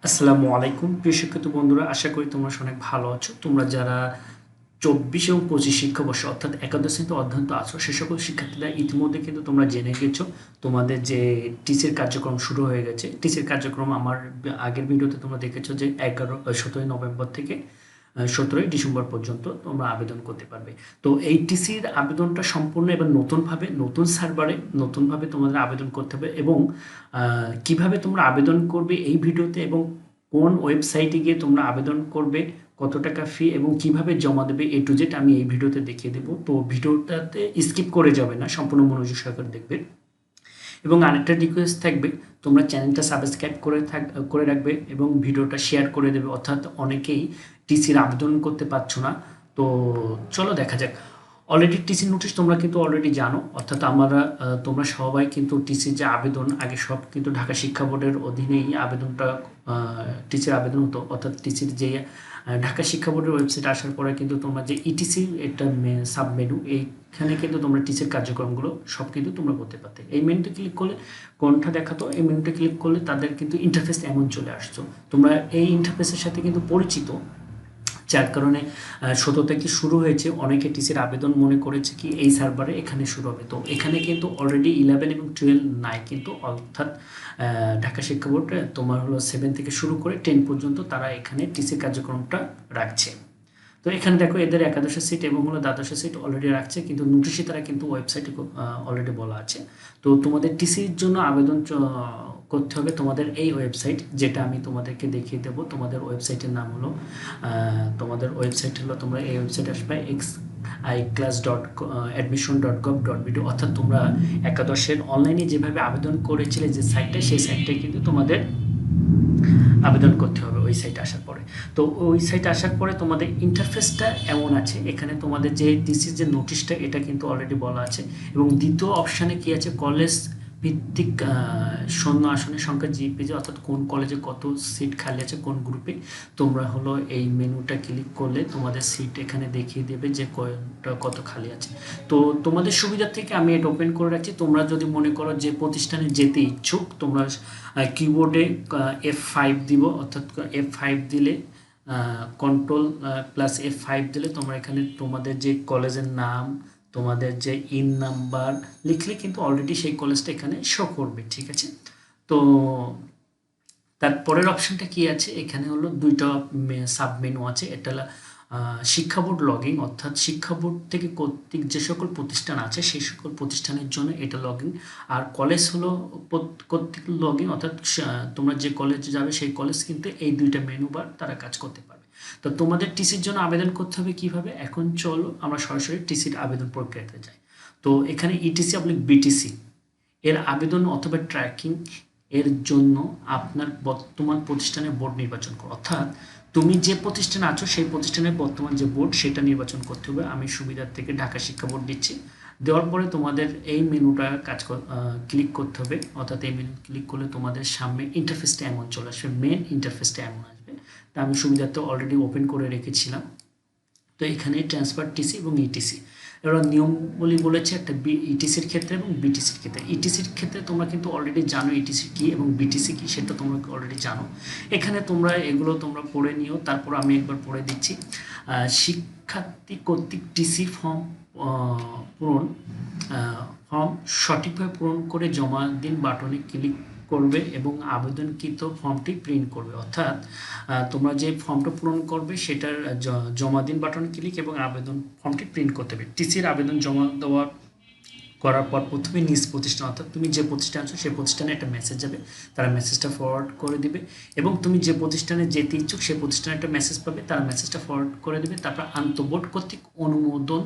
আসসালামু আলাইকুম প্রিয় শিক্ষার্থী বন্ধুরা, আশা করি তোমরা অনেক ভালো আছো। তোমরা যারা 24 এবং 25 শিক্ষাবর্ষ অর্থাৎ একাদশ শ্রেণীতে অধ্যয়নরত আছো, সে সকল শিক্ষার্থীরা ইতিমধ্যে কিন্তু তোমরা জেনে গেছো তোমাদের যে টিসির কার্যক্রম শুরু হয়ে গেছে। টিসির কার্যক্রম আমার আগের ভিডিওতে তোমরা দেখেছো যে 17ই নভেম্বর থেকে 17ই ডিসেম্বর পর্যন্ত তোমরা আবেদন করতে পারবে। তো এই টিসির আবেদনটা সম্পূর্ণ এবার নতুনভাবে নতুন সার্ভারে নতুনভাবে তোমাদের আবেদন করতে হবে এবং কিভাবে তোমরা আবেদন করবে এই ভিডিওতে এবং কোন ওয়েবসাইটে গিয়ে তোমরা আবেদন করবে, কত টাকা ফি এবং কিভাবে জমা দেবে এ টু জেড আমি এই ভিডিওতে দেখিয়ে দেবো। তো ভিডিওটাতে স্কিপ করে যাবে না, সম্পূর্ণ মনোযোগ সহকারে দেখবে। এবং আরেকটা রিকোয়েস্ট থাকবে, তোমরা চ্যানেলটা সাবস্ক্রাইব করে রাখবে এবং ভিডিওটা শেয়ার করে দেবে, অর্থাৎ অনেকেই টিসির আবেদন করতে পারছো না। তো চলো দেখা যাক। অলরেডি টিসি নোটিশ তোমরা কিন্তু অলরেডি জানো, অর্থাৎ তোমরা সবাই কিন্তু টিসির যে আবেদন আগে সব কিন্তু ঢাকা শিক্ষা বোর্ডের অধীনেই আবেদনটা টিসির আবেদন হতো, অর্থাৎ টিসির যে ঢাকা শিক্ষা বোর্ডের ওয়েবসাইট আসার পরে কিন্তু তোমরা যে ইটিসি একটা সাব মেনু, এইখানে কিন্তু তোমরা টিসির কার্যক্রমগুলো সব কিন্তু তোমরা করতে পারতে। এই মেনুতে ক্লিক করলে কোনটা দেখাতো, এই মেনুতে ক্লিক করলে তাদের কিন্তু ইন্টারফেস এমন চলে আসছো। তোমরা এই ইন্টারফেসের সাথে কিন্তু পরিচিত, যার কারণে 17 থেকে শুরু হয়েছে। অনেকে টিসির আবেদন মনে করেছে কি এই সার্ভারে এখানে শুরু হবে, তো এখানে কিন্তু অলরেডি 11 এবং 12 নাই কিন্তু, অর্থাৎ ঢাকা শিক্ষা বোর্ডে তোমার হলো 7 থেকে শুরু করে 10 পর্যন্ত তারা এখানে টিসির কার্যক্রমটা রাখছে। তো এখানে দেখো এদের একাদশের সিট এবং হলো দ্বাদশের সিট অলরেডি রাখছে, কিন্তু নোটিশে তারা কিন্তু ওয়েবসাইটে অলরেডি বলা আছে। তো তোমাদের টিসির জন্য আবেদন করতে হবে তোমাদের এই ওয়েবসাইট, যেটা আমি তোমাদেরকে দেখিয়ে দেবো। তোমাদের ওয়েবসাইটের নাম হলো তোমাদের ওয়েবসাইট হলো, তোমরা এই ওয়েবসাইটে আসবে xiclass.admission.gov.bd, অর্থাৎ তোমরা একাদশের অনলাইনে যেভাবে আবেদন করেছিলে যে সাইটটা, সেই সাইটটাই কিন্তু তোমাদের আবেদন করতে হবে ওই সাইটে আসার পরে। তো ওই সাইটে আসার পরে তোমাদের ইন্টারফেসটা এমন আছে, এখানে তোমাদের যে টিসির যে নোটিশটা এটা কিন্তু অলরেডি বলা আছে এবং দ্বিতীয় অপশানে কি আছে, কলেজ ভিত্তিক শূন্য আসনের সংখ্যা জিপিজি, অর্থাৎ কোন কলেজে কত সিট খালি আছে কোন গ্রুপে। তোমরা হলো এই মেনুটা ক্লিক করলে তোমাদের সিট এখানে দেখিয়ে দেবে যে কত খালি আছে। তো তোমাদের সুবিধার থেকে আমি এটা ওপেন করে রাখছি। তোমরা যদি মনে করো যে প্রতিষ্ঠানে যেতে ইচ্ছুক, তোমরা কিবোর্ডে F5 দিব, অর্থাৎ F5 দিলে কন্ট্রোল প্লাস F5 দিলে তোমরা এখানে তোমাদের যে কলেজের নাম, তোমাদের যে ইন নাম্বার লিখলে কিন্তু অলরেডি সেই কলেজটা এখানে শো করবে, ঠিক আছে। তো তারপরের অপশনটা কি আছে, এখানে হলো দুইটা সাব মেনু আছে। এটা হলো শিক্ষা বোর্ড লগইন, অর্থাৎ শিক্ষা বোর্ড থেকে কর্তৃক যে সকল প্রতিষ্ঠান আছে সেই সকল প্রতিষ্ঠানের জন্য এটা লগইন। আর কলেজ হলো কর্তৃক লগইন, অর্থাৎ তোমরা যে কলেজে যাবে সেই কলেজ কিন্তু এই দুইটা মেনু বার তারা কাজ করতে পারবে। তো তোমাদের টিসির জন্য আবেদন করতে হবে কিভাবে, এখন চলো আমরা সরাসরি টিসির আবেদন প্রক্রিয়াতে যাই। তো এখানে ইটিসি অবলিক বিটিসি এর আবেদন অথবা ট্র্যাকিং এর জন্য আপনার বর্তমান প্রতিষ্ঠানের বোর্ড নির্বাচন করো, অর্থাৎ তুমি যে প্রতিষ্ঠানে আছো সেই প্রতিষ্ঠানের বর্তমান যে বোর্ড সেটা নির্বাচন করতে হবে। আমি সুবিধার থেকে ঢাকা শিক্ষা বোর্ড দিচ্ছি। দেওয়ার পরে তোমাদের এই মেনুটা ক্লিক করতে হবে, অর্থাৎ এই মেনু ক্লিক করলে তোমাদের সামনে ইন্টারফেসটা এমন চলে আসবে, মেন ইন্টারফেসটা এমন আসবে। তা আমি সুবিধার্থে অলরেডি ওপেন করে রেখেছিলাম। তো এখানে ট্রান্সফার টিসি এবং ইটিসি এরা নিয়মগুলি বলেছে একটা ইটিসির ক্ষেত্রে এবং বিটিসির ক্ষেত্রে। ইটিসির ক্ষেত্রে তোমরা কিন্তু অলরেডি জানো ইটিসি কী এবং বিটিসি কী, সেটা তোমরা অলরেডি জানো। এখানে তোমরা এগুলো তোমরা পড়ে নিও, তারপর আমি একবার পড়ে দিচ্ছি। শিক্ষার্থী কর্তৃক টিসি পূরণ ফর্ম সঠিকভাবে পূরণ করে জমা দিন বাটনে ক্লিক করবে এবং আবেদনকৃত ফর্মটি প্রিন্ট করবে, অর্থাৎ তোমরা যে ফর্মটা পূরণ করবে সেটার জমা দিন বাটনে ক্লিক এবং আবেদন ফর্মটি প্রিন্ট করতে হবে। টিসির আবেদন জমা দেওয়ার করার পর প্রথমে নিজ প্রতিষ্ঠান, অর্থাৎ তুমি যে প্রতিষ্ঠানে আছো সেই প্রতিষ্ঠানে একটা মেসেজ যাবে, তারা মেসেজটা ফরওয়ার্ড করে দিবে এবং তুমি যে প্রতিষ্ঠানে যেতে ইচ্ছুক সেই প্রতিষ্ঠানে একটা মেসেজ পাবে, তারা মেসেজটা ফরওয়ার্ড করে দেবে। তারপর আন্তঃবোর্ড কর্তৃক অনুমোদন,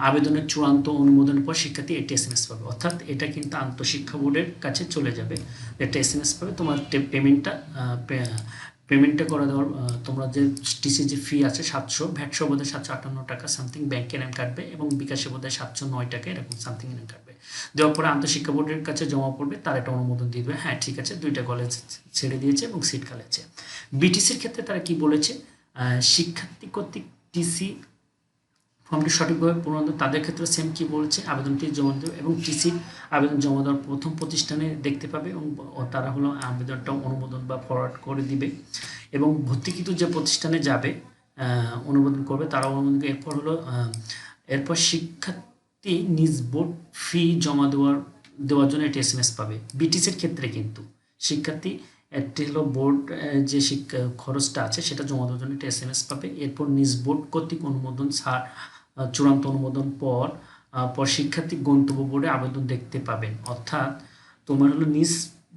আবেদনের চূড়ান্ত অনুমোদনের পর শিক্ষার্থী একটি SMS পাবে, অর্থাৎ এটা কিন্তু আন্তঃশিক্ষা বোর্ডের কাছে চলে যাবে। একটা SMS পাবে, তোমার পেমেন্টটা করে দেওয়ার তোমরা যে টিসি যে ফি আছে 700, ভ্যাটসহ বোধহয় 758 টাকা সামথিং ব্যাংকের নাম কাটবে এবং বিকাশে বোধহয় 709 টাকা এরকম সামথিং নাম কাটবে। দেওয়ার পরে আন্তঃশিক্ষা বোর্ডের কাছে জমা পড়বে, তার একটা অনুমোদন দিয়ে দেবে, হ্যাঁ ঠিক আছে দুইটা কলেজ ছেড়ে দিয়েছে এবং সিট খালি আছে। বিটিসির ক্ষেত্রে তারা কি বলেছে, শিক্ষার্থী কর্তৃক টিসি ফর্মটি সঠিকভাবে পূরণ তাদের ক্ষেত্রে সেম কি বলছে, আবেদনটি জমা দেবে এবং টিসি আবেদন জমা দেওয়ার প্রথম প্রতিষ্ঠানে দেখতে পাবে এবং তারা হলো আবেদনটা অনুমোদন বা ফরওয়ার্ড করে দিবে এবং ভর্তিকৃত যে প্রতিষ্ঠানে যাবে অনুমোদন করবে তারা অনুমোদন, এরপর হলো এরপর শিক্ষার্থী নিজ বোর্ড ফি জমা দেওয়ার জন্য একটি SMS পাবে। বিটিসির ক্ষেত্রে কিন্তু শিক্ষার্থী একটি হলো বোর্ড যে শিক্ষা খরচটা আছে সেটা জমা দেওয়ার জন্য একটা SMS পাবে। এরপর নিজ বোর্ড কর্তৃক অনুমোদন চূড়ান্ত অনুমোদন পর শিক্ষার্থী গন্তব্য বোর্ডে আবেদন দেখতে পাবেন। অর্থাৎ তোমার হলো নিজ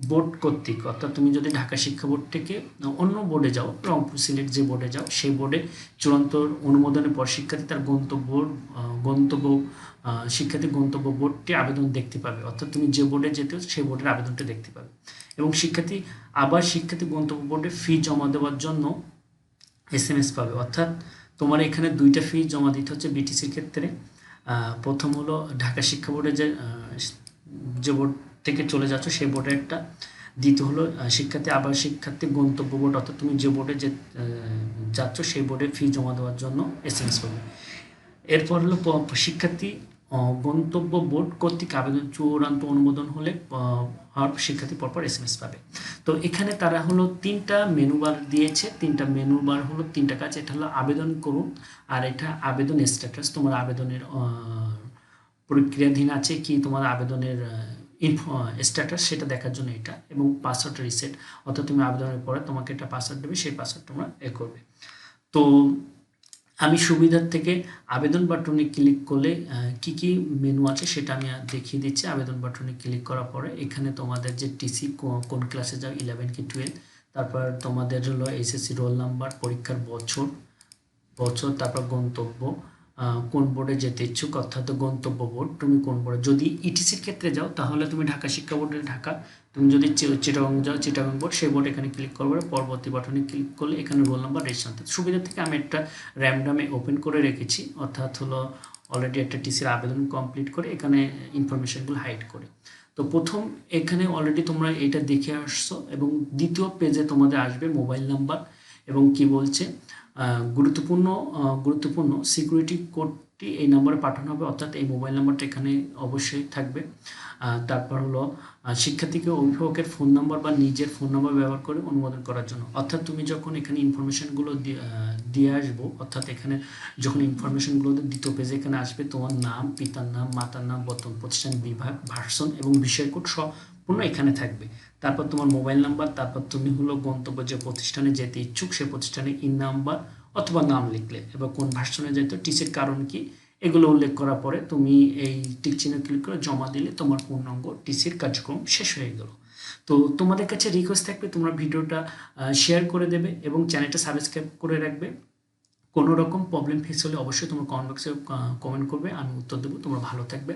বোর্ড কর্তৃক, অর্থাৎ তুমি যদি ঢাকা শিক্ষা বোর্ড থেকে অন্য বোর্ডে যাও, রংপুর সিলেট যে বোর্ডে যাও সেই বোর্ডে চূড়ান্ত অনুমোদনের পর শিক্ষার্থী তার শিক্ষার্থী গন্তব্য বোর্ডটি আবেদন দেখতে পাবে। অর্থাৎ তুমি যে বোর্ডে যেতে সেই বোর্ডের আবেদনটা দেখতে পাবে এবং শিক্ষার্থী গন্তব্য বোর্ডে ফি জমা দেওয়ার জন্য SMS পাবে। অর্থাৎ তোমার এখানে দুইটা ফি জমা দিতে হচ্ছে বিটিসির ক্ষেত্রে। প্রথম হলো ঢাকা শিক্ষা বোর্ডে যে বোর্ড থেকে চলে যাচ্ছ সেই বোর্ডের একটা, দ্বিতীয় হলো শিক্ষার্থী গন্তব্য বোর্ড, অর্থাৎ তুমি যে বোর্ডে যাচ্ছ সেই বোর্ডে ফি জমা দেওয়ার জন্য SMS পাবে। এরপর হলো শিক্ষার্থী গন্তব্য বোর্ড কর্তৃক আবেদন চূড়ান্ত অনুমোদন হলে শিক্ষার্থী পরপর SMS পাবে। তো এখানে তারা হলো 3টা মেনু বার দিয়েছে। 3টা মেনু বার হলো 3টা কাজ। এটা হলো আবেদন করুন, আর এটা আবেদন স্ট্যাটাস, তোমার আবেদনের প্রক্রিয়াধীন আছে কি তোমার আবেদনের স্ট্যাটাস সেটা দেখার জন্য এটা, এবং পাসওয়ার্ড রিসেট, অর্থাৎ তুমি আবেদনের পরে তোমাকে একটা পাসওয়ার্ড দেবে, সেই পাসওয়ার্ড তোমরা করবে। তো আমি সুবিধার থেকে আবেদন বাটনে ক্লিক করলে কি কি মেনু আছে সেটা আমি দেখিয়ে দিচ্ছি। আবেদন বাটনে ক্লিক করার পরে এখানে তোমাদের যে টিসি কোন ক্লাসে যাও 11 কি 12, তারপর তোমাদের হলো SSC রোল নাম্বার, পরীক্ষার বছর, তারপর গন্তব্য, কোন বোর্ডে যেতে ইচ্ছুক, অর্থাৎ গন্তব্য বোর্ড তুমি কোন বোর্ডে। যদি ইটিসির ক্ষেত্রে যাও তাহলে তুমি ঢাকা শিক্ষা বোর্ডে ঢাকা, তুমি যদি চিটাগং যাও চিটাগং বোর্ড, সেই বোর্ড এখানে ক্লিক করবে, পরবর্তী বাটনে ক্লিক করলে এখানে রোল নাম্বার রেজিস্ট্রেশন। সুবিধা থেকে আমি একটা র্যান্ডামে ওপেন করে রেখেছি, অর্থাৎ হলো অলরেডি একটা টিসির আবেদন কমপ্লিট করে এখানে ইনফরমেশনগুলো হাইড করে। তো প্রথম এখানে অলরেডি তোমরা এটা দেখে আসছো এবং দ্বিতীয় পেজে তোমাদের আসবে মোবাইল নাম্বার এবং কি বলছে গুরুত্বপূর্ণ সিকিউরিটি কোডটি এই নাম্বারে পাঠানো হবে, অর্থাৎ এই মোবাইল নাম্বারটা এখানে অবশ্যই থাকবে। তারপর হলো শিক্ষার্থীকে অভিভাবকের ফোন নাম্বার বা নিজের ফোন নাম্বার ব্যবহার করে অনুমোদন করার জন্য। অর্থাৎ তুমি যখন এখানে ইনফরমেশনগুলো দিয়ে আসবো, অর্থাৎ এখানে যখন ইনফরমেশনগুলো দ্বিতীয় পেজে এখানে আসবে, তোমার নাম, পিতার নাম, মাতার নাম, বর্তমান প্রতিষ্ঠান, বিভাগ, ভার্সন এবং বিষয় কোড সম্পূর্ণ এখানে থাকবে। তারপর তোমার মোবাইল নাম্বার, তারপর তুমি হলো গন্তব্য যে প্রতিষ্ঠানে যেতে ইচ্ছুক সেই প্রতিষ্ঠানে নাম্বার অথবা নাম লিখলে, এবার কোন ভার্সনে যেতে, টিসির কারণ কি, এগুলো উল্লেখ করার পরে তুমি এই টিক চিহ্ন ক্লিক করে জমা দিলে তোমার পূর্ণাঙ্গ টিসির কার্যক্রম শেষ হয়ে গেল। তো তোমাদের কাছে রিকোয়েস্ট থাকবে তোমরা ভিডিওটা শেয়ার করে দেবে এবং চ্যানেলটা সাবস্ক্রাইব করে রাখবে। কোনো রকম প্রবলেম ফেস হলে অবশ্যই তোমরা কমেন্ট বক্সে কমেন্ট করবে, আমি উত্তর দেবো। তোমরা ভালো থাকবে।